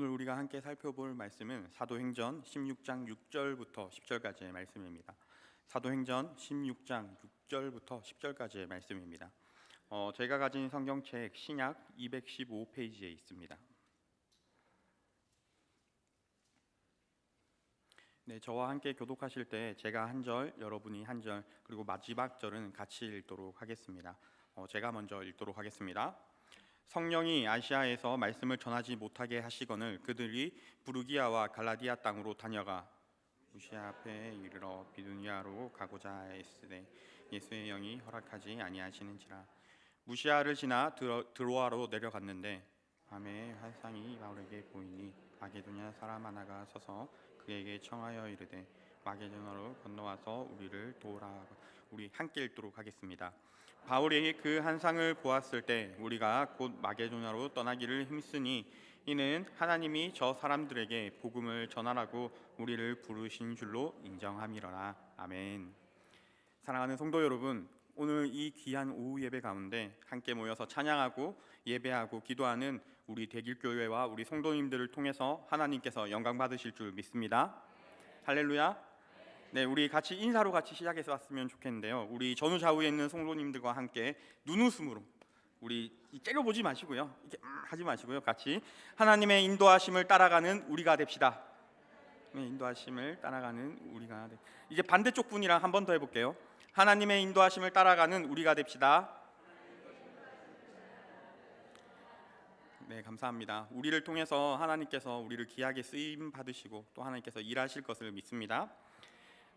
오늘 우리가 함께 살펴볼 말씀은 사도행전 16장 6절부터 10절까지의 말씀입니다. 사도행전 16장 6절부터 10절까지의 말씀입니다. 제가 가진 성경책 신약 215페이지에 있습니다. 네, 저와 함께 교독하실 때 제가 한 절, 여러분이 한 절, 그리고 마지막 절은 같이 읽도록 하겠습니다. 제가 먼저 읽도록 하겠습니다. 성령이 아시아에서 말씀을 전하지 못하게 하시거늘 그들이 부르기아와 갈라디아 땅으로 다녀가 무시아 앞에 이르러 비두니아로 가고자 하였으되 예수의 영이 허락하지 아니하시는지라. 무시아를 지나 드로아로 내려갔는데 밤에 환상이 바울에게 보이니 마게도냐 사람 하나가 서서 그에게 청하여 이르되 마게도냐로 건너와서 우리를 도우라. 우리 함께 읽도록 하겠습니다. 바울이 그 환상을 보았을 때 우리가 곧 마게도냐로 떠나기를 힘쓰니 이는 하나님이 저 사람들에게 복음을 전하라고 우리를 부르신 줄로 인정함이로라. 아멘. 사랑하는 성도 여러분, 오늘 이 귀한 오후 예배 가운데 함께 모여서 찬양하고 예배하고 기도하는 우리 대길교회와 우리 성도님들을 통해서 하나님께서 영광 받으실 줄 믿습니다. 할렐루야. 네, 우리 같이 인사로 같이 시작해서 왔으면 좋겠는데요. 우리 전후 좌우에 있는 성도님들과 함께 눈웃음으로 우리 째려보지 마시고요. 이렇게 하지 마시고요. 같이 하나님의 인도하심을 따라가는 우리가 됩시다. 네, 인도하심을 따라가는 우리가 이제 반대쪽 분이랑 한 번 더 해볼게요. 하나님의 인도하심을 따라가는 우리가 됩시다. 네, 감사합니다. 우리를 통해서 하나님께서 우리를 귀하게 쓰임 받으시고 또 하나님께서 일하실 것을 믿습니다.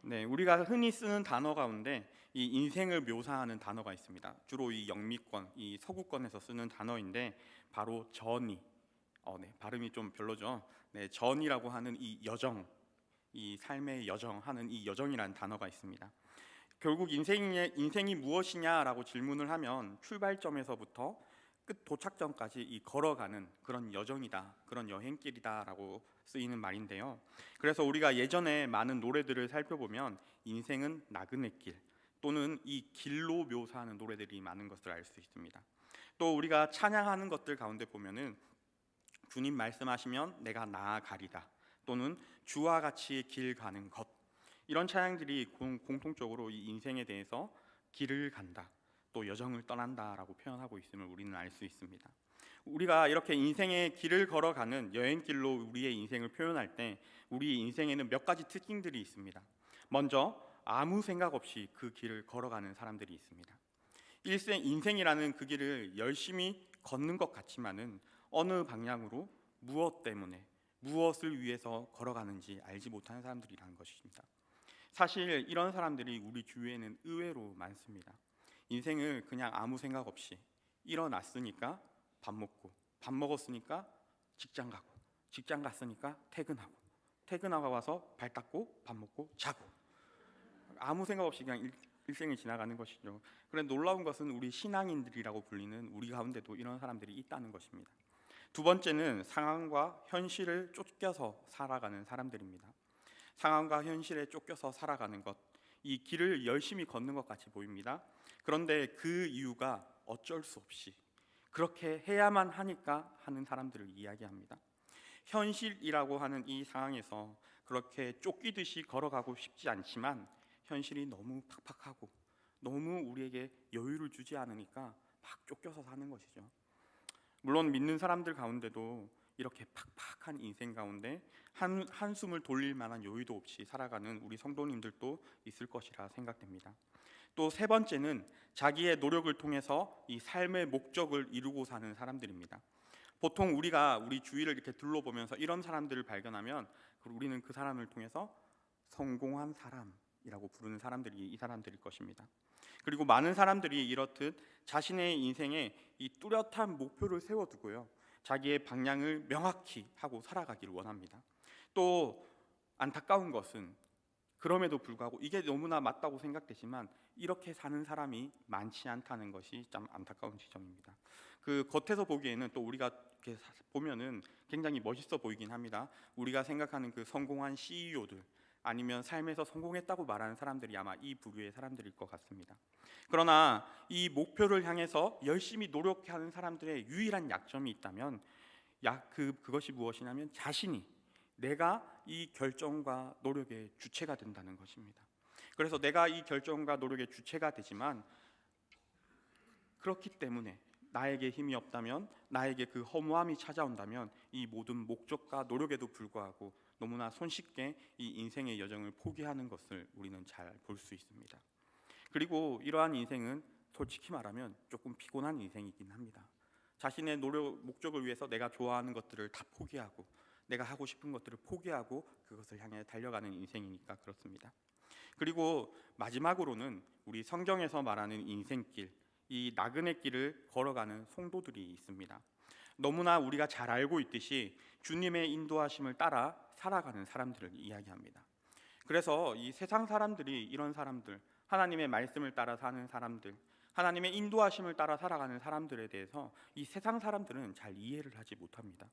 네, 우리가 흔히 쓰는 단어 가운데 이 인생을 묘사하는 단어가 있습니다. 주로 이 영미권, 이 서구권에서 쓰는 단어인데 바로 전이, 발음이 좀 별로죠. 네, 전이라고 하는 이 여정, 이 삶의 여정 하는 이 여정이라는 단어가 있습니다. 결국 인생이 무엇이냐라고 질문을 하면 출발점에서부터 끝 도착점까지 이 걸어가는 그런 여정이다, 그런 여행길이다라고 쓰이는 말인데요. 그래서 우리가 예전에 많은 노래들을 살펴보면 인생은 나그네길 또는 이 길로 묘사하는 노래들이 많은 것을 알 수 있습니다. 또 우리가 찬양하는 것들 가운데 보면은 주님 말씀하시면 내가 나아가리다 또는 주와 같이 길 가는 것, 이런 찬양들이 공통적으로 이 인생에 대해서 길을 간다, 또 여정을 떠난다라고 표현하고 있음을 우리는 알 수 있습니다. 우리가 이렇게 인생의 길을 걸어가는 여행길로 우리의 인생을 표현할 때 우리 인생에는 몇 가지 특징들이 있습니다. 먼저 아무 생각 없이 그 길을 걸어가는 사람들이 있습니다. 인생이라는 그 길을 열심히 걷는 것 같지만은 어느 방향으로 무엇 때문에 무엇을 위해서 걸어가는지 알지 못하는 사람들이라는 것입니다. 사실 이런 사람들이 우리 주위에는 의외로 많습니다. 인생을 그냥 아무 생각 없이 일어났으니까 밥 먹고, 밥 먹었으니까 직장 가고, 직장 갔으니까 퇴근하고 와서 발 닦고 밥 먹고 자고, 아무 생각 없이 그냥 일생을 지나가는 것이죠. 그런데 놀라운 것은 우리 신앙인들이라고 불리는 우리 가운데도 이런 사람들이 있다는 것입니다. 두 번째는 상황과 현실을 쫓겨서 살아가는 사람들입니다. 상황과 현실에 쫓겨서 살아가는 것, 이 길을 열심히 걷는 것 같이 보입니다. 그런데 그 이유가 어쩔 수 없이 그렇게 해야만 하니까 하는 사람들을 이야기합니다. 현실이라고 하는 이 상황에서 그렇게 쫓기듯이 걸어가고 싶지 않지만 현실이 너무 팍팍하고 너무 우리에게 여유를 주지 않으니까 막 쫓겨서 사는 것이죠. 물론 믿는 사람들 가운데도 이렇게 팍팍한 인생 가운데 한숨을 돌릴 만한 여유도 없이 살아가는 우리 성도님들도 있을 것이라 생각됩니다. 또 세 번째는 자기의 노력을 통해서 이 삶의 목적을 이루고 사는 사람들입니다. 보통 우리가 우리 주위를 이렇게 둘러보면서 이런 사람들을 발견하면 우리는 그 사람을 통해서 성공한 사람이라고 부르는 사람들이 이 사람들일 것입니다. 그리고 많은 사람들이 이렇듯 자신의 인생에 이 뚜렷한 목표를 세워두고요, 자기의 방향을 명확히 하고 살아가기를 원합니다. 또 안타까운 것은 그럼에도 불구하고 이게 너무나 맞다고 생각되지만 이렇게 사는 사람이 많지 않다는 것이 참 안타까운 지점입니다. 그 겉에서 보기에는 또 우리가 이렇게 보면은 굉장히 멋있어 보이긴 합니다. 우리가 생각하는 그 성공한 CEO들 아니면 삶에서 성공했다고 말하는 사람들이 아마 이 부류의 사람들일 것 같습니다. 그러나 이 목표를 향해서 열심히 노력하는 사람들의 유일한 약점이 있다면 그것이 무엇이냐면 자신이 내가 이 결정과 노력의 주체가 된다는 것입니다. 그래서 내가 이 결정과 노력의 주체가 되지만 그렇기 때문에 나에게 힘이 없다면, 나에게 그 허무함이 찾아온다면 이 모든 목적과 노력에도 불구하고 너무나 손쉽게 이 인생의 여정을 포기하는 것을 우리는 잘 볼 수 있습니다. 그리고 이러한 인생은 솔직히 말하면 조금 피곤한 인생이긴 합니다. 자신의 노력, 목적을 위해서 내가 좋아하는 것들을 다 포기하고 내가 하고 싶은 것들을 포기하고 그것을 향해 달려가는 인생이니까 그렇습니다. 그리고 마지막으로는 우리 성경에서 말하는 인생길, 이 나그네 길을 걸어가는 성도들이 있습니다. 너무나 우리가 잘 알고 있듯이 주님의 인도하심을 따라 살아가는 사람들을 이야기합니다. 그래서 이 세상 사람들이 이런 사람들, 하나님의 말씀을 따라 사는 사람들, 하나님의 인도하심을 따라 살아가는 사람들에 대해서 이 세상 사람들은 잘 이해를 하지 못합니다.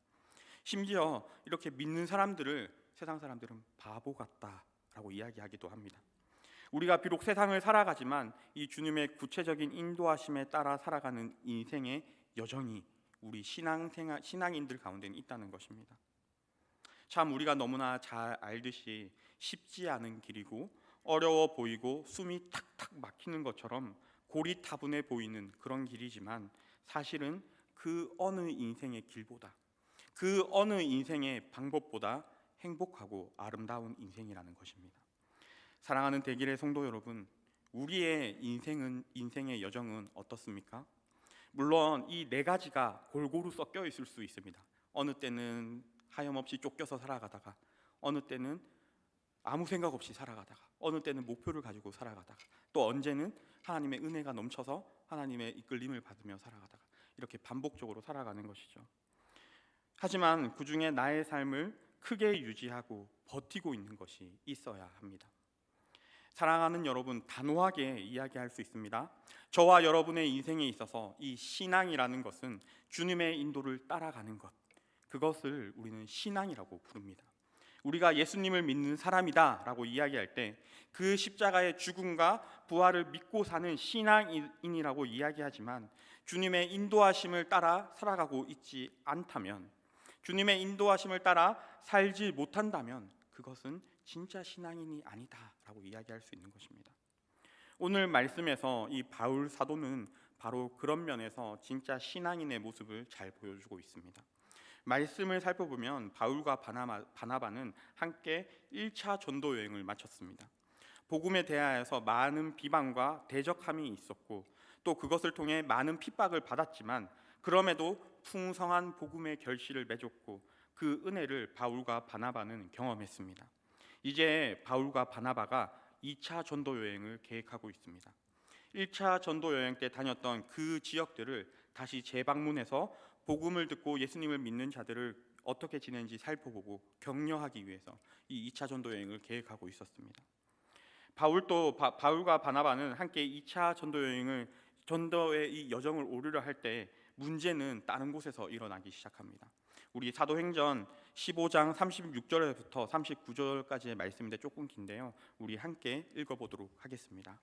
심지어 이렇게 믿는 사람들을 세상 사람들은 바보 같다라고 이야기하기도 합니다. 우리가 비록 세상을 살아가지만 이 주님의 구체적인 인도하심에 따라 살아가는 인생의 여정이 우리 신앙인들 가운데는 있다는 것입니다. 참 우리가 너무나 잘 알듯이 쉽지 않은 길이고 어려워 보이고 숨이 탁탁 막히는 것처럼 고리타분해 보이는 그런 길이지만 사실은 그 어느 인생의 길보다, 그 어느 인생의 방법보다 행복하고 아름다운 인생이라는 것입니다. 사랑하는 대길의 성도 여러분, 우리의 인생의 여정은 어떻습니까? 물론 이 네 가지가 골고루 섞여 있을 수 있습니다. 어느 때는 하염없이 쫓겨서 살아가다가, 어느 때는 아무 생각 없이 살아가다가, 어느 때는 목표를 가지고 살아가다가, 또 언제는 하나님의 은혜가 넘쳐서 하나님의 이끌림을 받으며 살아가다가, 이렇게 반복적으로 살아가는 것이죠. 하지만 그 중에 나의 삶을 크게 유지하고 버티고 있는 것이 있어야 합니다. 사랑하는 여러분, 단호하게 이야기할 수 있습니다. 저와 여러분의 인생에 있어서 이 신앙이라는 것은 주님의 인도를 따라가는 것, 그것을 우리는 신앙이라고 부릅니다. 우리가 예수님을 믿는 사람이다 라고 이야기할 때 그 십자가의 죽음과 부활을 믿고 사는 신앙인이라고 이야기하지만 주님의 인도하심을 따라 살아가고 있지 않다면, 주님의 인도하심을 따라 살지 못한다면 그것은 진짜 신앙인이 아니다 라고 이야기할 수 있는 것입니다. 오늘 말씀에서 이 바울 사도는 바로 그런 면에서 진짜 신앙인의 모습을 잘 보여주고 있습니다. 말씀을 살펴보면 바울과 바나바는 함께 1차 전도 여행을 마쳤습니다. 복음에 대하여서 많은 비방과 대적함이 있었고 또 그것을 통해 많은 핍박을 받았지만 그럼에도 풍성한 복음의 결실을 맺었고 그 은혜를 바울과 바나바는 경험했습니다. 이제 바울과 바나바가 2차 전도 여행을 계획하고 있습니다. 1차 전도 여행 때 다녔던 그 지역들을 다시 재방문해서 복음을 듣고 예수님을 믿는 자들을 어떻게 지내는지 살펴보고 격려하기 위해서 이 2차 전도 여행을 계획하고 있었습니다. 바울과 바나바는 함께 2차 전도의 이 여정을 오르려 할 때 문제는 다른 곳에서 일어나기 시작합니다. 우리 사도행전 15장 36절부터 39절까지의 말씀인데 조금 긴데요. 우리 함께 읽어보도록 하겠습니다.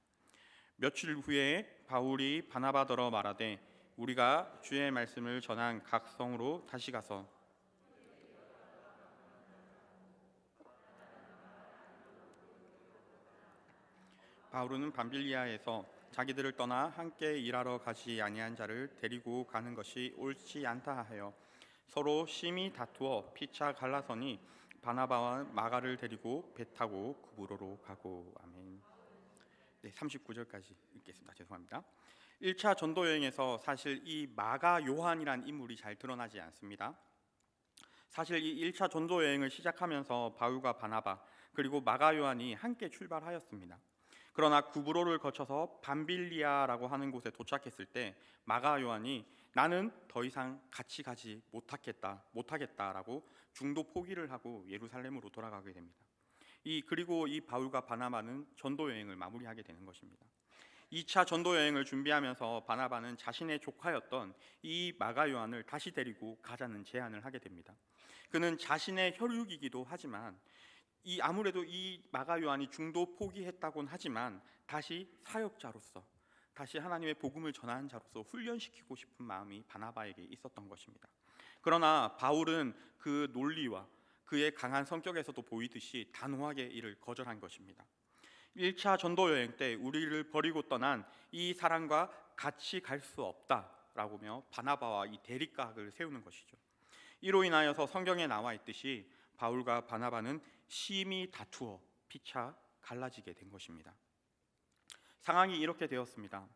며칠 후에 바울이 바나바더러 말하되 우리가 주의 말씀을 전한 각 성으로 다시 가서 바울은 밤빌리아에서 자기들을 떠나 함께 일하러 가지 아니한 자를 데리고 가는 것이 옳지 않다 하여 서로 심히 다투어 피차 갈라서니 바나바와 마가를 데리고 배 타고 구브로로 가고. 아멘. 네, 39절까지 읽겠습니다. 죄송합니다. 1차 전도 여행에서 사실 이 마가 요한이란 인물이 잘 드러나지 않습니다. 사실 이 1차 전도 여행을 시작하면서 바울과 바나바 그리고 마가 요한이 함께 출발하였습니다. 그러나 구브로를 거쳐서 밤빌리아라고 하는 곳에 도착했을 때 마가 요한이 나는 더 이상 같이 가지 못하겠다라고 중도 포기를 하고 예루살렘으로 돌아가게 됩니다. 그리고 이 바울과 바나바는 전도 여행을 마무리하게 되는 것입니다. 2차 전도 여행을 준비하면서 바나바는 자신의 조카였던 이 마가 요한을 다시 데리고 가자는 제안을 하게 됩니다. 그는 자신의 혈육이기도 하지만 아무래도 이 마가 요한이 중도 포기했다곤 하지만 다시 사역자로서, 다시 하나님의 복음을 전하는 자로서 훈련시키고 싶은 마음이 바나바에게 있었던 것입니다. 그러나 바울은 그 논리와 그의 강한 성격에서도 보이듯이 단호하게 이를 거절한 것입니다. 1차 전도 여행 때 우리를 버리고 떠난 이 사람과 같이 갈 수 없다라고며 바나바와 이 대립각을 세우는 것이죠. 이로 인하여서 성경에 나와 있듯이 바울과 바나바는 심히 다투어 피차 갈라지게 된 것입니다. 상황이 이렇게 되었습니다.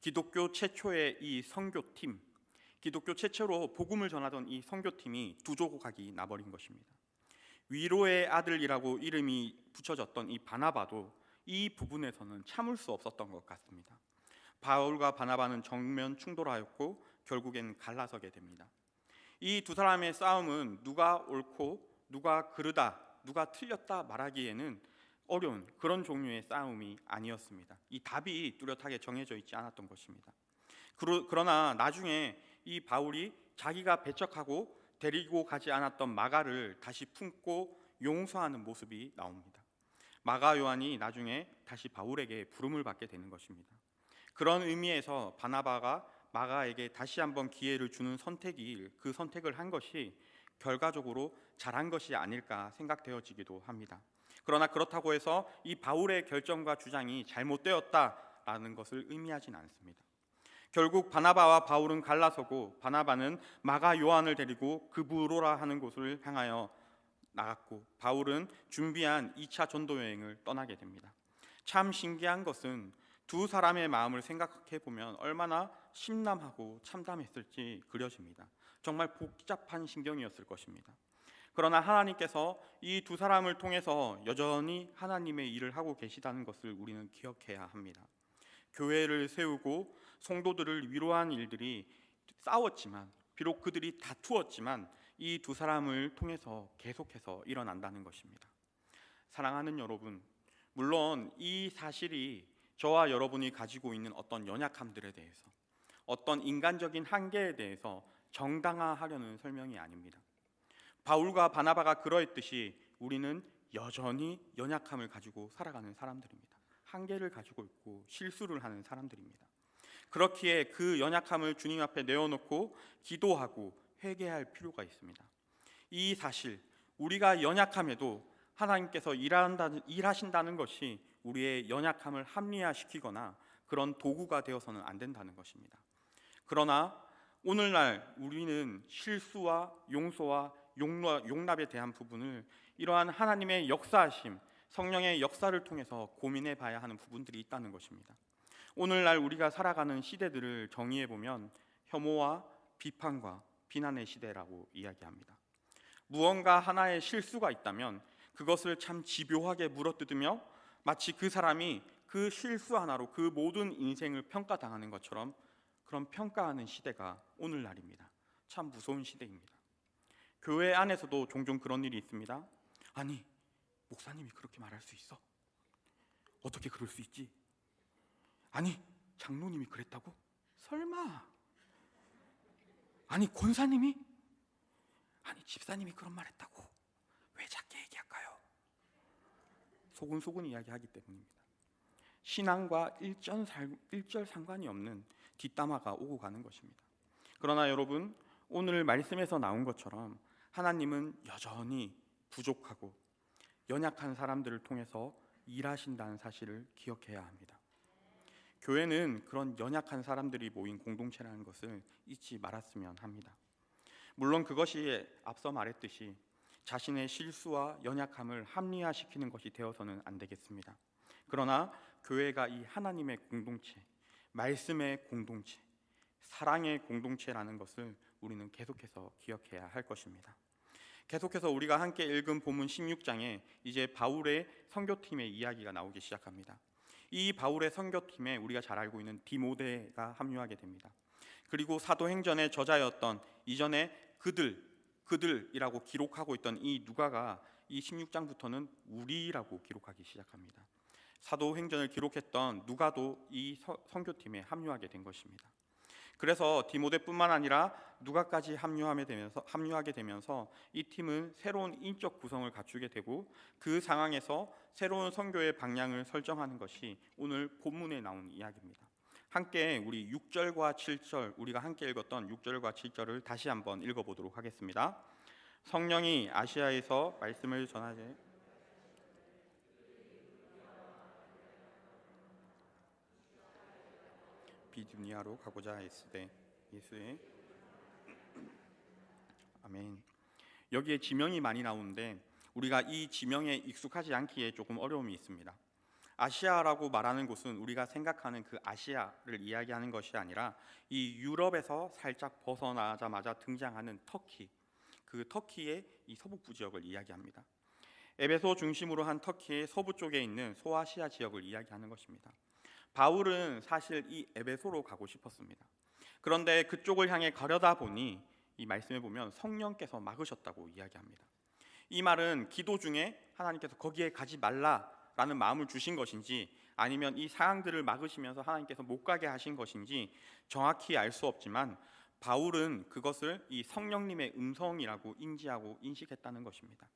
기독교 최초의 이 선교팀, 기독교 최초로 복음을 전하던 이 선교팀이 두 조각이 나버린 것입니다. 위로의 아들이라고 이름이 붙여졌던 이 바나바도 이 부분에서는 참을 수 없었던 것 같습니다. 바울과 바나바는 정면 충돌하였고 결국엔 갈라서게 됩니다. 이 두 사람의 싸움은 누가 옳고 누가 그르다, 누가 틀렸다 말하기에는 어려운 그런 종류의 싸움이 아니었습니다. 이 답이 뚜렷하게 정해져 있지 않았던 것입니다. 그러나 나중에 이 바울이 자기가 배척하고 데리고 가지 않았던 마가를 다시 품고 용서하는 모습이 나옵니다. 마가 요한이 나중에 다시 바울에게 부름을 받게 되는 것입니다. 그런 의미에서 바나바가 마가에게 다시 한번 기회를 주는 선택이 그 선택을 한 것이 결과적으로 잘한 것이 아닐까 생각되어지기도 합니다. 그러나 그렇다고 해서 이 바울의 결정과 주장이 잘못되었다라는 것을 의미하진 않습니다. 결국 바나바와 바울은 갈라서고 바나바는 마가 요한을 데리고 그브로라 하는 곳을 향하여 나갔고 바울은 준비한 2차 전도 여행을 떠나게 됩니다. 참 신기한 것은 두 사람의 마음을 생각해 보면 얼마나 심남하고 참담했을지 그려집니다. 정말 복잡한 신경이었을 것입니다. 그러나 하나님께서 이 두 사람을 통해서 여전히 하나님의 일을 하고 계시다는 것을 우리는 기억해야 합니다. 교회를 세우고 성도들을 위로한 일들이 싸웠지만, 비록 그들이 다투었지만 이 두 사람을 통해서 계속해서 일어난다는 것입니다. 사랑하는 여러분, 물론 이 사실이 저와 여러분이 가지고 있는 어떤 연약함들에 대해서, 어떤 인간적인 한계에 대해서 정당화하려는 설명이 아닙니다. 바울과 바나바가 그러했듯이 우리는 여전히 연약함을 가지고 살아가는 사람들입니다. 한계를 가지고 있고 실수를 하는 사람들입니다. 그렇기에 그 연약함을 주님 앞에 내어놓고 기도하고 회개할 필요가 있습니다. 이 사실, 우리가 연약함에도 하나님께서 일하신다는 것이 우리의 연약함을 합리화시키거나 그런 도구가 되어서는 안 된다는 것입니다. 그러나 오늘날 우리는 실수와 용서와 용납에 대한 부분을 이러한 하나님의 역사하심, 성령의 역사를 통해서 고민해 봐야 하는 부분들이 있다는 것입니다. 오늘날 우리가 살아가는 시대들을 정의해 보면 혐오와 비판과 비난의 시대라고 이야기합니다. 무언가 하나의 실수가 있다면 그것을 참 집요하게 물어뜯으며 마치 그 사람이 그 실수 하나로 그 모든 인생을 평가당하는 것처럼 그런 평가하는 시대가 오늘날입니다. 참 무서운 시대입니다. 교회 안에서도 종종 그런 일이 있습니다. 아니, 목사님이 그렇게 말할 수 있어? 어떻게 그럴 수 있지? 아니, 장로님이 그랬다고? 설마? 아니, 권사님이? 아니, 집사님이 그런 말 했다고? 왜 작게 얘기할까요? 소근소근 이야기하기 때문입니다. 신앙과 일절 상관이 없는 뒷담화가 오고 가는 것입니다. 그러나 여러분, 오늘 말씀에서 나온 것처럼 하나님은 여전히 부족하고 연약한 사람들을 통해서 일하신다는 사실을 기억해야 합니다. 교회는 그런 연약한 사람들이 모인 공동체라는 것을 잊지 말았으면 합니다. 물론 그것이 앞서 말했듯이 자신의 실수와 연약함을 합리화시키는 것이 되어서는 안 되겠습니다. 그러나 교회가 이 하나님의 공동체, 말씀의 공동체, 사랑의 공동체라는 것을 우리는 계속해서 기억해야 할 것입니다. 계속해서 우리가 함께 읽은 본문 16장에 이제 바울의 선교팀의 이야기가 나오기 시작합니다. 이 바울의 선교팀에 우리가 잘 알고 있는 디모데가 합류하게 됩니다. 그리고 사도행전의 저자였던 이전에 그들이라고 기록하고 있던 이 누가가 이 16장부터는 우리라고 기록하기 시작합니다. 사도행전을 기록했던 누가도 이 선교팀에 합류하게 된 것입니다. 그래서 디모데뿐만 아니라 누가까지 합류하게 되면서 이 팀은 새로운 인적 구성을 갖추게 되고 그 상황에서 새로운 선교의 방향을 설정하는 것이 오늘 본문에 나온 이야기입니다. 함께 우리 6절과 7절, 우리가 함께 읽었던 6절과 7절을 다시 한번 읽어보도록 하겠습니다. 성령이 아시아에서 말씀을 전하되 비두니아로 가고자 했으되 예수의 아멘. 여기에 지명이 많이 나오는데 우리가 이 지명에 익숙하지 않기에 조금 어려움이 있습니다. 아시아라고 말하는 곳은 우리가 생각하는 그 아시아를 이야기하는 것이 아니라 이 유럽에서 살짝 벗어나자마자 등장하는 터키, 그 터키의 이 서북부 지역을 이야기합니다. 에베소 중심으로 한 터키의 서부 쪽에 있는 소아시아 지역을 이야기하는 것입니다. 바울은 사실 이 에베소로 가고 싶었습니다. 그런데 그쪽을 향해 가려다 보니 이 말씀에 보면 성령께서 막으셨다고 이야기합니다. 이 말은 기도 중에 하나님께서 거기에 가지 말라라는 마음을 주신 것인지 아니면 이 상황들을 막으시면서 하나님께서 못 가게 하신 것인지 정확히 알 수 없지만 바울은 그것을 이 성령님의 음성이라고 인지하고 인식했다는 것입니다.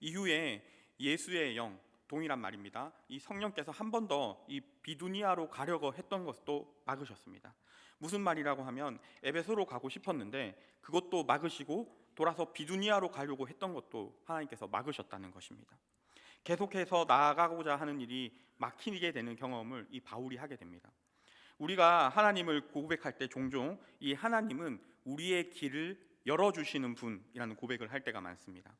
이후에 예수의 영, 동일한 말입니다. 이 성령께서 한 번 더 이 비두니아로 가려고 했던 것도 막으셨습니다. 무슨 말이라고 하면 에베소로 가고 싶었는데 그것도 막으시고 돌아서 비두니아로 가려고 했던 것도 하나님께서 막으셨다는 것입니다. 계속해서 나아가고자 하는 일이 막히게 되는 경험을 이 바울이 하게 됩니다. 우리가 하나님을 고백할 때 종종 이 하나님은 우리의 길을 열어주시는 분이라는 고백을 할 때가 많습니다.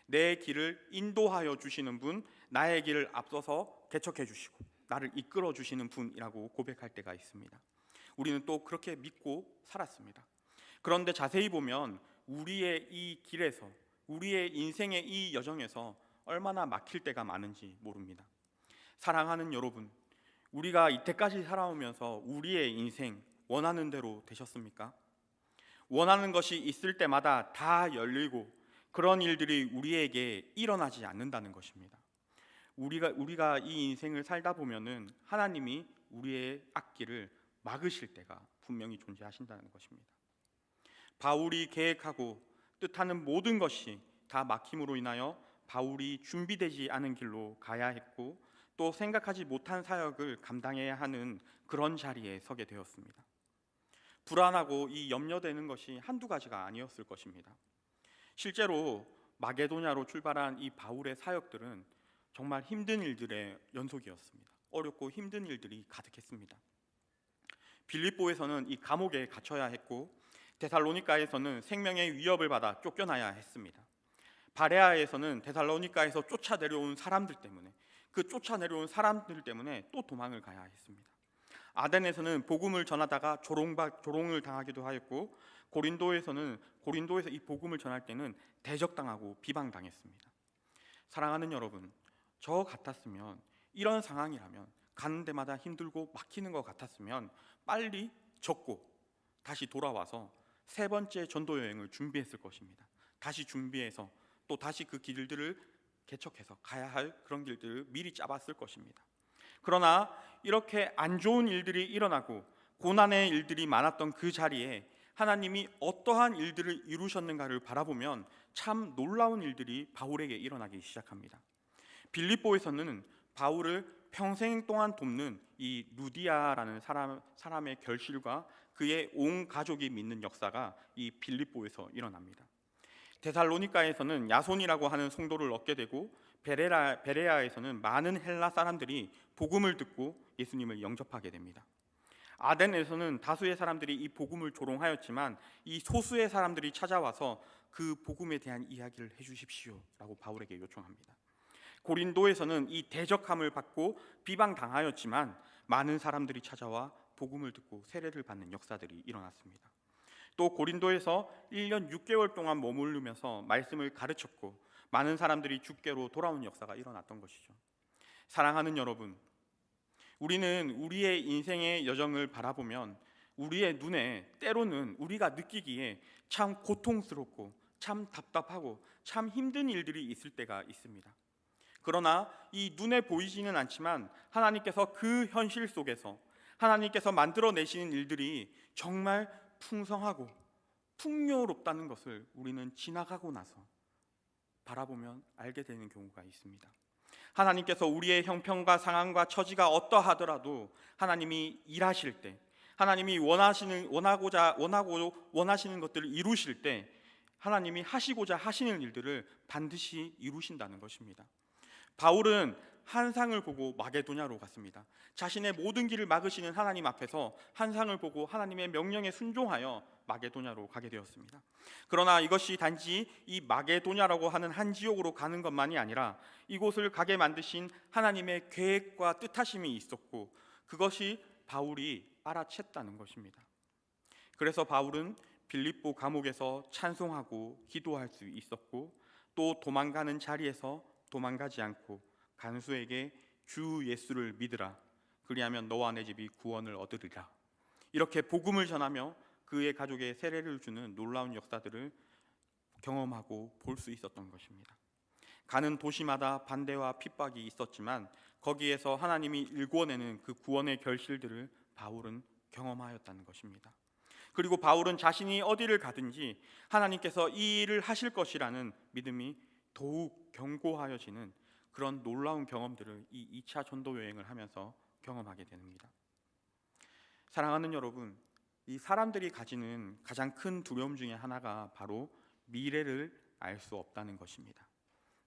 내 길을 인도하여 주시는 분, 나의 길을 앞서서 개척해 주시고 나를 이끌어 주시는 분이라고 고백할 때가 있습니다. 우리는 또 그렇게 믿고 살았습니다. 그런데 자세히 보면 우리의 이 길에서, 우리의 인생의 이 여정에서 얼마나 막힐 때가 많은지 모릅니다. 사랑하는 여러분, 우리가 이때까지 살아오면서 우리의 인생 원하는 대로 되셨습니까? 원하는 것이 있을 때마다 다 열리고 그런 일들이 우리에게 일어나지 않는다는 것입니다. 우리가 이 인생을 살다 보면은 하나님이 우리의 앞길을 막으실 때가 분명히 존재하신다는 것입니다. 바울이 계획하고 뜻하는 모든 것이 다 막힘으로 인하여 바울이 준비되지 않은 길로 가야 했고 또 생각하지 못한 사역을 감당해야 하는 그런 자리에 서게 되었습니다. 불안하고 이 염려되는 것이 한두 가지가 아니었을 것입니다. 실제로 마게도냐로 출발한 이 바울의 사역들은 정말 힘든 일들의 연속이었습니다. 어렵고 힘든 일들이 가득했습니다. 빌립보에서는 이 감옥에 갇혀야 했고 데살로니가에서는 생명의 위협을 받아 쫓겨나야 했습니다. 바레아에서는 데살로니가에서 쫓아내려온 사람들 때문에 또 도망을 가야 했습니다. 아덴에서는 복음을 전하다가 조롱을 당하기도 하였고 고린도에서 이 복음을 전할 때는 대적당하고 비방당했습니다. 사랑하는 여러분, 저 같았으면 이런 상황이라면 가는 데마다 힘들고 막히는 것 같았으면 빨리 접고 다시 돌아와서 세 번째 전도 여행을 준비했을 것입니다. 다시 준비해서 또 다시 그 길들을 개척해서 가야 할 그런 길들을 미리 짜봤을 것입니다. 그러나 이렇게 안 좋은 일들이 일어나고 고난의 일들이 많았던 그 자리에 하나님이 어떠한 일들을 이루셨는가를 바라보면 참 놀라운 일들이 바울에게 일어나기 시작합니다. 빌립보에서는 바울을 평생 동안 돕는 이 루디아라는 사람의 결실과 그의 온 가족이 믿는 역사가 이 빌립보에서 일어납니다. 데살로니가에서는 야손이라고 하는 성도를 얻게 되고 베레아에서는 많은 헬라 사람들이 복음을 듣고 예수님을 영접하게 됩니다. 아덴에서는 다수의 사람들이 이 복음을 조롱하였지만 이 소수의 사람들이 찾아와서 그 복음에 대한 이야기를 해주십시오라고 바울에게 요청합니다. 고린도에서는 이 대적함을 받고 비방당하였지만 많은 사람들이 찾아와 복음을 듣고 세례를 받는 역사들이 일어났습니다. 또 고린도에서 1년 6개월 동안 머무르면서 말씀을 가르쳤고 많은 사람들이 주께로 돌아온 역사가 일어났던 것이죠. 사랑하는 여러분, 우리는 우리의 인생의 여정을 바라보면 우리의 눈에 때로는 우리가 느끼기에 참 고통스럽고 참 답답하고 참 힘든 일들이 있을 때가 있습니다. 그러나 이 눈에 보이지는 않지만 하나님께서 그 현실 속에서 하나님께서 만들어내시는 일들이 정말 풍성하고 풍요롭다는 것을 우리는 지나가고 나서 바라보면 알게 되는 경우가 있습니다. 하나님께서 우리의 형편과 상황과 처지가 어떠하더라도 하나님이 일하실 때 하나님이 원하시는 것들을 이루실 때 하나님이 하시고자 하시는 일들을 반드시 이루신다는 것입니다. 바울은 한상을 보고 마게도냐로 갔습니다. 자신의 모든 길을 막으시는 하나님 앞에서 한상을 보고 하나님의 명령에 순종하여 마게도냐로 가게 되었습니다. 그러나 이것이 단지 이 마게도냐라고 하는 한 지역으로 가는 것만이 아니라 이곳을 가게 만드신 하나님의 계획과 뜻하심이 있었고, 그것이 바울이 알아챘다는 것입니다. 그래서 바울은 빌립보 감옥에서 찬송하고 기도할 수 있었고, 또 도망가는 자리에서 도망가지 않고 간수에게 주 예수를 믿으라, 그리하면 너와 내 집이 구원을 얻으리라, 이렇게 복음을 전하며 그의 가족에 세례를 주는 놀라운 역사들을 경험하고 볼 수 있었던 것입니다. 가는 도시마다 반대와 핍박이 있었지만 거기에서 하나님이 일궈내는 그 구원의 결실들을 바울은 경험하였다는 것입니다. 그리고 바울은 자신이 어디를 가든지 하나님께서 이 일을 하실 것이라는 믿음이 더욱 견고하여지는 그런 놀라운 경험들을 이 2차 전도 여행을 하면서 경험하게 됩니다. 사랑하는 여러분, 이 사람들이 가지는 가장 큰 두려움 중에 하나가 바로 미래를 알 수 없다는 것입니다.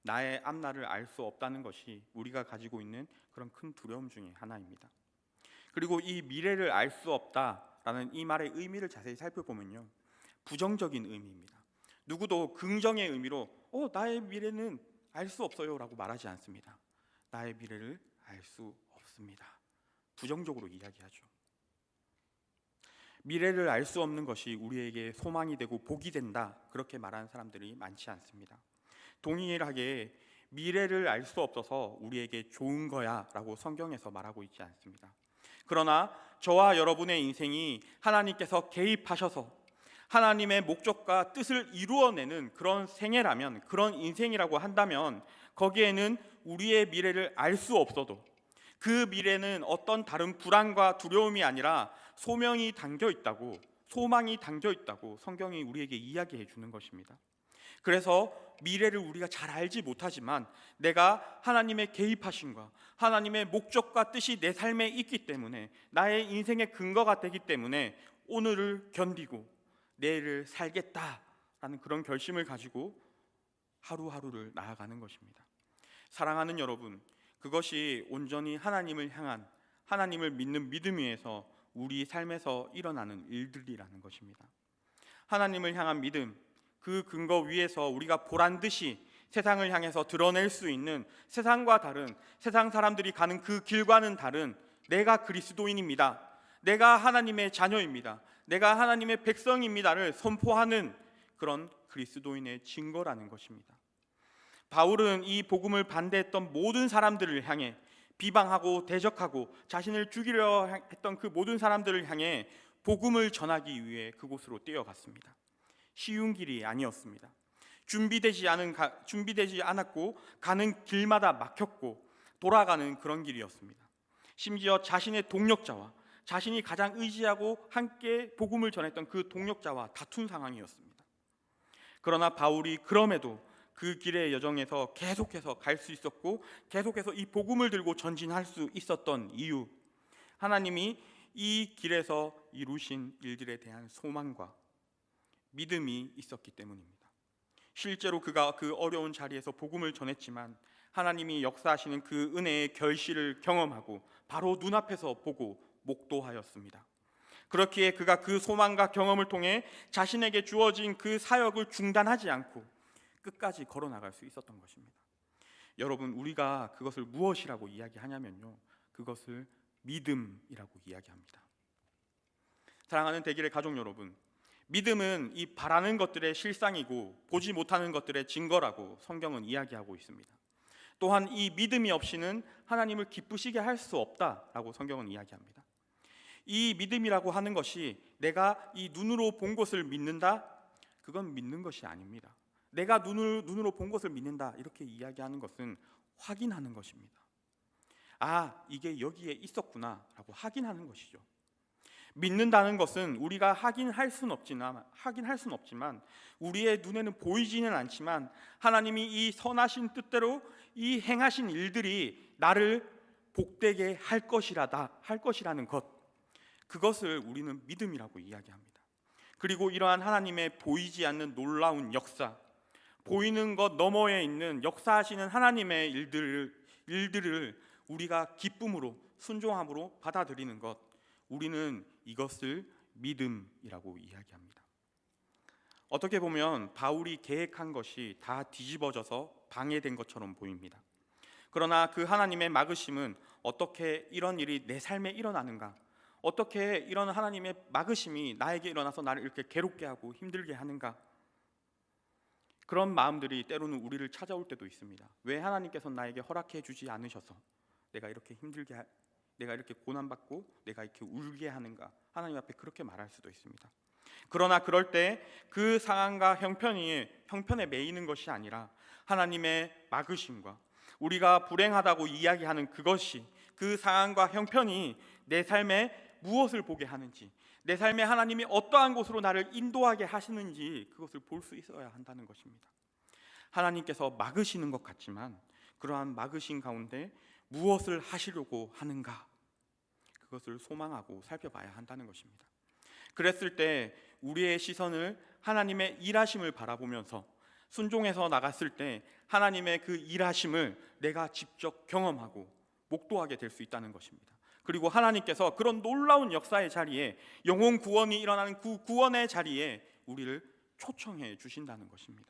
나의 앞날을 알 수 없다는 것이 우리가 가지고 있는 그런 큰 두려움 중에 하나입니다. 그리고 이 미래를 알 수 없다라는 이 말의 의미를 자세히 살펴보면요, 부정적인 의미입니다. 누구도 긍정의 의미로 나의 미래는 알 수 없어요 라고 말하지 않습니다. 나의 미래를 알 수 없습니다. 부정적으로 이야기하죠. 미래를 알 수 없는 것이 우리에게 소망이 되고 복이 된다, 그렇게 말하는 사람들이 많지 않습니다. 동일하게 미래를 알 수 없어서 우리에게 좋은 거야 라고 성경에서 말하고 있지 않습니다. 그러나 저와 여러분의 인생이 하나님께서 개입하셔서 하나님의 목적과 뜻을 이루어내는 그런 생애라면, 그런 인생이라고 한다면 거기에는 우리의 미래를 알 수 없어도 그 미래는 어떤 다른 불안과 두려움이 아니라 소망이 담겨 있다고 성경이 우리에게 이야기해 주는 것입니다. 그래서 미래를 우리가 잘 알지 못하지만 내가 하나님의 개입하심과 하나님의 목적과 뜻이 내 삶에 있기 때문에, 나의 인생의 근거가 되기 때문에 오늘을 견디고 내일을 살겠다라는 그런 결심을 가지고 하루하루를 나아가는 것입니다. 사랑하는 여러분, 그것이 온전히 하나님을 향한, 하나님을 믿는 믿음 위에서 우리 삶에서 일어나는 일들이라는 것입니다. 하나님을 향한 믿음, 그 근거 위에서 우리가 보란듯이 세상을 향해서 드러낼 수 있는, 세상과 다른, 세상 사람들이 가는 그 길과는 다른 내가 그리스도인입니다, 내가 하나님의 자녀입니다, 내가 하나님의 백성입니다를 선포하는 그런 그리스도인의 증거라는 것입니다. 바울은 이 복음을 반대했던 모든 사람들을 향해, 비방하고 대적하고 자신을 죽이려 했던 그 모든 사람들을 향해 복음을 전하기 위해 그곳으로 뛰어갔습니다. 쉬운 길이 아니었습니다. 준비되지 않았고 가는 길마다 막혔고 돌아가는 그런 길이었습니다. 심지어 자신의 동력자와, 자신이 가장 의지하고 함께 복음을 전했던 그 동력자와 다툰 상황이었습니다. 그러나 바울이 그럼에도 그 길의 여정에서 계속해서 갈 수 있었고 계속해서 이 복음을 들고 전진할 수 있었던 이유, 하나님이 이 길에서 이루신 일들에 대한 소망과 믿음이 있었기 때문입니다. 실제로 그가 그 어려운 자리에서 복음을 전했지만 하나님이 역사하시는 그 은혜의 결실을 경험하고 바로 눈앞에서 보고 목도하였습니다. 그렇기에 그가 그 소망과 경험을 통해 자신에게 주어진 그 사역을 중단하지 않고 끝까지 걸어나갈 수 있었던 것입니다. 여러분, 우리가 그것을 무엇이라고 이야기하냐면요, 그것을 믿음이라고 이야기합니다. 사랑하는 대길의 가족 여러분, 믿음은 이 바라는 것들의 실상이고 보지 못하는 것들의 증거라고 성경은 이야기하고 있습니다. 또한 이 믿음이 없이는 하나님을 기쁘시게 할 수 없다라고 성경은 이야기합니다. 이 믿음이라고 하는 것이 내가 이 눈으로 본 것을 믿는다, 그건 믿는 것이 아닙니다. 내가 눈으로 본 것을 믿는다 이렇게 이야기하는 것은 확인하는 것입니다. 이게 여기에 있었구나 라고 확인하는 것이죠. 믿는다는 것은 우리가 확인할 수는 없지만 우리의 눈에는 보이지는 않지만 하나님이 이 선하신 뜻대로 이 행하신 일들이 나를 복되게 할 것이라는 것, 그것을 우리는 믿음이라고 이야기합니다. 그리고 이러한 하나님의 보이지 않는 놀라운 역사, 보이는 것 너머에 있는 역사하시는 하나님의 일들을 우리가 기쁨으로 순종함으로 받아들이는 것, 우리는 이것을 믿음이라고 이야기합니다. 어떻게 보면 바울이 계획한 것이 다 뒤집어져서 방해된 것처럼 보입니다. 그러나 그 하나님의 막으심은 어떻게 이런 일이 내 삶에 일어나는가, 어떻게 이런 하나님의 막으심이 나에게 일어나서 나를 이렇게 괴롭게 하고 힘들게 하는가, 그런 마음들이 때로는 우리를 찾아올 때도 있습니다. 왜 하나님께서 나에게 허락해 주지 않으셔서 내가 이렇게 힘들게, 내가 이렇게 고난받고 내가 이렇게 울게 하는가, 하나님 앞에 그렇게 말할 수도 있습니다. 그러나 그럴 때 그 상황과 형편에 매이는 것이 아니라 하나님의 막으심과 우리가 불행하다고 이야기하는 그것이, 그 상황과 형편이 내 삶에 무엇을 보게 하는지, 내 삶에 하나님이 어떠한 곳으로 나를 인도하게 하시는지 그것을 볼 수 있어야 한다는 것입니다. 하나님께서 막으시는 것 같지만 그러한 막으신 가운데 무엇을 하시려고 하는가, 그것을 소망하고 살펴봐야 한다는 것입니다. 그랬을 때 우리의 시선을 하나님의 일하심을 바라보면서 순종해서 나갔을 때 하나님의 그 일하심을 내가 직접 경험하고 목도하게 될 수 있다는 것입니다. 그리고 하나님께서 그런 놀라운 역사의 자리에, 영혼 구원이 일어나는 그 구원의 자리에 우리를 초청해 주신다는 것입니다.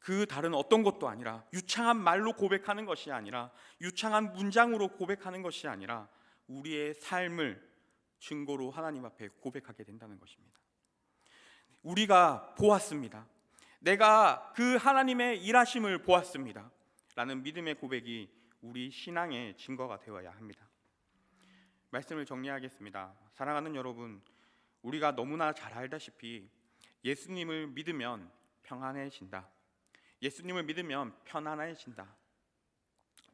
그 다른 어떤 것도 아니라, 유창한 말로 고백하는 것이 아니라, 유창한 문장으로 고백하는 것이 아니라 우리의 삶을 증거로 하나님 앞에 고백하게 된다는 것입니다. 우리가 보았습니다. 내가 그 하나님의 일하심을 보았습니다. 라는 믿음의 고백이 우리 신앙의 증거가 되어야 합니다. 말씀을 정리하겠습니다. 사랑하는 여러분, 우리가 너무나 잘 알다시피 예수님을 믿으면 평안해진다, 예수님을 믿으면 편안해진다.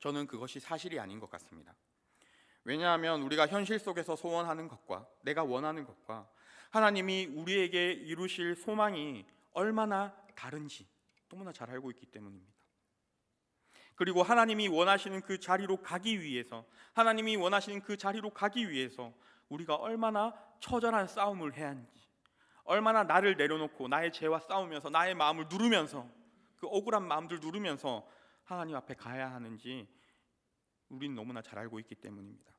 저는 그것이 사실이 아닌 것 같습니다. 왜냐하면 우리가 현실 속에서 소원하는 것과 내가 원하는 것과 하나님이 우리에게 이루실 소망이 얼마나 다른지 너무나 잘 알고 있기 때문입니다. 그리고 하나님이 원하시는 그 자리로 가기 위해서, 하나님이 원하시는 그 자리로 가기 위해서 우리가 얼마나 처절한 싸움을 해야 하는지, 얼마나 나를 내려놓고 나의 죄와 싸우면서 나의 마음을 누르면서, 그 억울한 마음들 누르면서 하나님 앞에 가야 하는지 우리는 너무나 잘 알고 있기 때문입니다.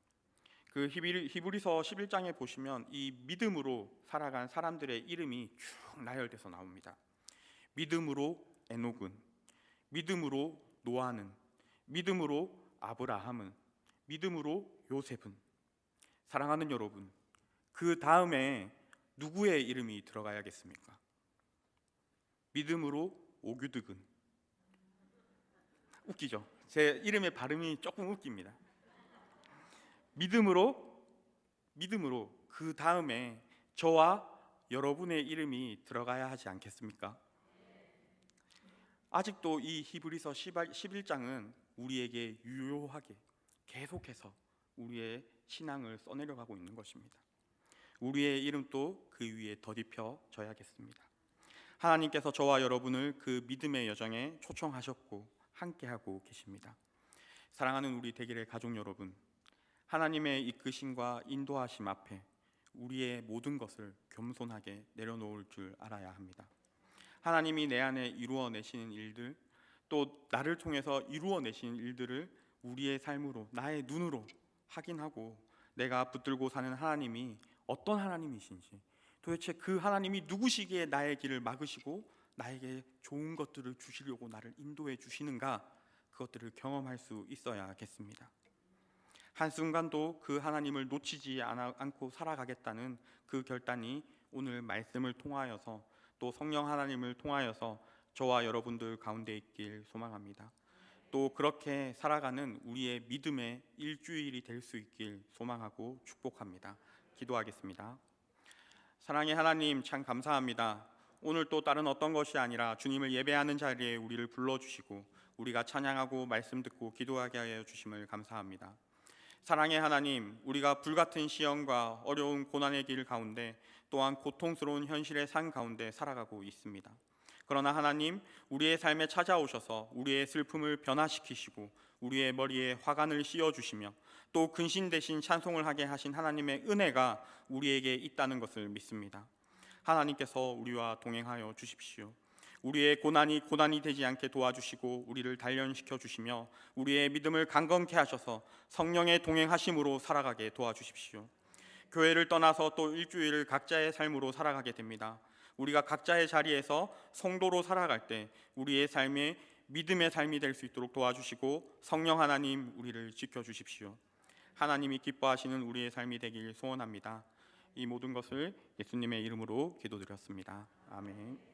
그 히브리서 11장에 보시면 이 믿음으로 살아간 사람들의 이름이 쭉 나열돼서 나옵니다. 믿음으로 에녹은, 믿음으로 노아는, 믿음으로 아브라함은, 믿음으로 요셉은. 사랑하는 여러분, 그 다음에 누구의 이름이 들어가야겠습니까? 믿음으로 오규득은. 웃기죠? 제 이름의 발음이 조금 웃깁니다. 믿음으로 그 다음에 저와 여러분의 이름이 들어가야 하지 않겠습니까? 아직도 이 히브리서 11장은 우리에게 유효하게 계속해서 우리의 신앙을 써내려가고 있는 것입니다. 우리의 이름도 그 위에 덧입혀져야겠습니다. 하나님께서 저와 여러분을 그 믿음의 여정에 초청하셨고 함께하고 계십니다. 사랑하는 우리 대길의 가족 여러분, 하나님의 이끄심과 인도하심 앞에 우리의 모든 것을 겸손하게 내려놓을 줄 알아야 합니다. 하나님이 내 안에 이루어내시는 일들, 또 나를 통해서 이루어내시는 일들을 우리의 삶으로, 나의 눈으로 확인하고 내가 붙들고 사는 하나님이 어떤 하나님이신지, 도대체 그 하나님이 누구시기에 나의 길을 막으시고 나에게 좋은 것들을 주시려고 나를 인도해 주시는가, 그것들을 경험할 수 있어야겠습니다. 한순간도 그 하나님을 놓치지 않고 살아가겠다는 그 결단이 오늘 말씀을 통하여서, 또 성령 하나님을 통하여서 저와 여러분들 가운데 있길 소망합니다. 또 그렇게 살아가는 우리의 믿음의 일주일이 될 수 있길 소망하고 축복합니다. 기도하겠습니다. 사랑의 하나님, 참 감사합니다. 오늘 또 다른 어떤 것이 아니라 주님을 예배하는 자리에 우리를 불러주시고 우리가 찬양하고 말씀 듣고 기도하게 하여 주심을 감사합니다. 사랑의 하나님, 우리가 불같은 시험과 어려운 고난의 길 가운데, 또한 고통스러운 현실의 산 가운데 살아가고 있습니다. 그러나 하나님, 우리의 삶에 찾아오셔서 우리의 슬픔을 변화시키시고 우리의 머리에 화관을 씌워주시며 또 근신 대신 찬송을 하게 하신 하나님의 은혜가 우리에게 있다는 것을 믿습니다. 하나님께서 우리와 동행하여 주십시오. 우리의 고난이 되지 않게 도와주시고 우리를 단련시켜 주시며 우리의 믿음을 강건케 하셔서 성령의 동행하심으로 살아가게 도와주십시오. 교회를 떠나서 또 일주일을 각자의 삶으로 살아가게 됩니다. 우리가 각자의 자리에서 성도로 살아갈 때 우리의 삶이 믿음의 삶이 될 수 있도록 도와주시고 성령 하나님 우리를 지켜주십시오. 하나님이 기뻐하시는 우리의 삶이 되길 소원합니다. 이 모든 것을 예수님의 이름으로 기도드렸습니다. 아멘.